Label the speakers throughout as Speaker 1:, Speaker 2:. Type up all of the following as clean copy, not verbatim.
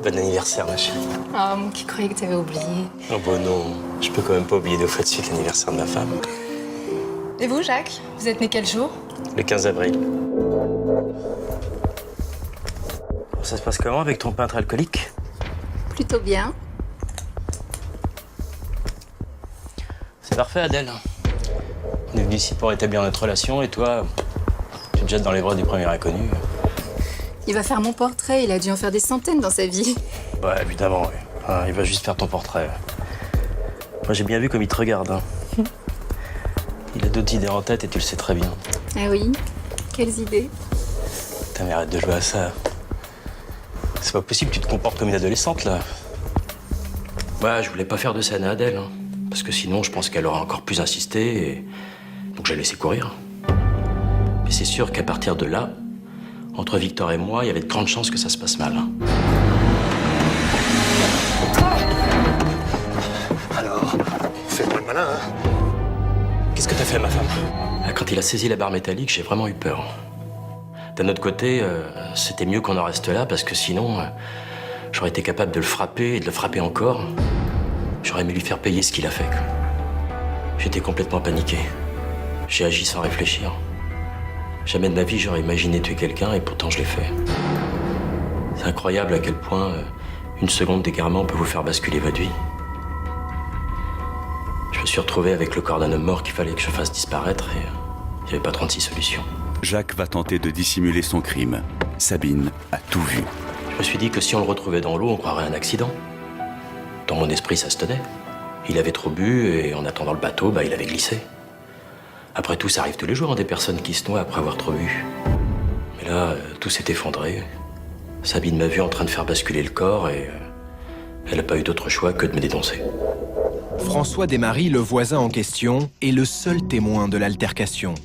Speaker 1: Bon anniversaire, ma chérie.
Speaker 2: Oh, moi qui croyais que t'avais oublié.
Speaker 1: Oh bon non, je peux quand même pas oublier 2 fois de suite l'anniversaire de ma femme.
Speaker 2: Et vous, Jacques? Vous êtes né quel jour?
Speaker 1: Le 15 avril. Ça se passe comment avec ton peintre alcoolique?
Speaker 2: Plutôt bien.
Speaker 1: C'est parfait, Adèle. On est venu ici pour établir notre relation et toi, tu te jettes dans les bras du premier inconnu.
Speaker 2: Il va faire mon portrait, il a dû en faire des centaines dans sa vie.
Speaker 1: Bah, évidemment, oui. Ah, il va juste faire ton portrait. Moi, j'ai bien vu comme il te regarde. Hein. Il a d'autres idées en tête et tu le sais très bien.
Speaker 2: Ah oui? Quelles idées?
Speaker 1: Putain, mais arrête de jouer à ça. C'est pas possible, tu te comportes comme une adolescente, là. Ouais, je voulais pas faire de scène à Adèle, hein, parce que sinon, je pense qu'elle aurait encore plus insisté, et donc j'ai laissé courir. Mais c'est sûr qu'à partir de là, entre Victor et moi, il y avait de grandes chances que ça se passe mal. Hein.
Speaker 3: Alors, fais pas le malin, hein?
Speaker 1: Qu'est-ce que t'as fait à ma femme? Quand il a saisi la barre métallique, j'ai vraiment eu peur. D'un autre côté, c'était mieux qu'on en reste là, parce que sinon, j'aurais été capable de le frapper et de le frapper encore. J'aurais aimé lui faire payer ce qu'il a fait. J'étais complètement paniqué. J'ai agi sans réfléchir. Jamais de ma vie, j'aurais imaginé tuer quelqu'un, et pourtant je l'ai fait. C'est incroyable à quel point une seconde d'égarement peut vous faire basculer votre vie. Je me suis retrouvé avec le corps d'un homme mort qu'il fallait que je fasse disparaître, et il n'y avait pas 36 solutions.
Speaker 4: Jacques va tenter de dissimuler son crime. Sabine a tout vu.
Speaker 1: Je me suis dit que si on le retrouvait dans l'eau, on croirait un accident. Dans mon esprit, ça se tenait. Il avait trop bu, et en attendant le bateau, il avait glissé. Après tout, ça arrive tous les jours, des personnes qui se noient après avoir trop bu. Mais là, tout s'est effondré. Sabine m'a vu en train de faire basculer le corps, et elle n'a pas eu d'autre choix que de me dénoncer.
Speaker 5: François Desmaris, le voisin en question, est le seul témoin de l'altercation.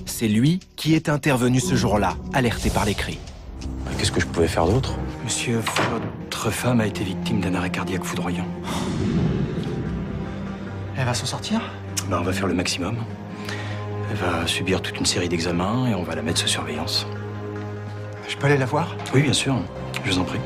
Speaker 5: C'est lui qui est intervenu ce jour-là, alerté par les cris.
Speaker 1: Qu'est-ce que je pouvais faire d'autre?
Speaker 6: Monsieur, votre femme a été victime d'un arrêt cardiaque foudroyant. Elle va s'en sortir? On va faire le maximum. Elle va subir toute une série d'examens et on va la mettre sous surveillance.
Speaker 3: Je peux aller la voir?
Speaker 6: Oui, bien sûr. Je vous en prie.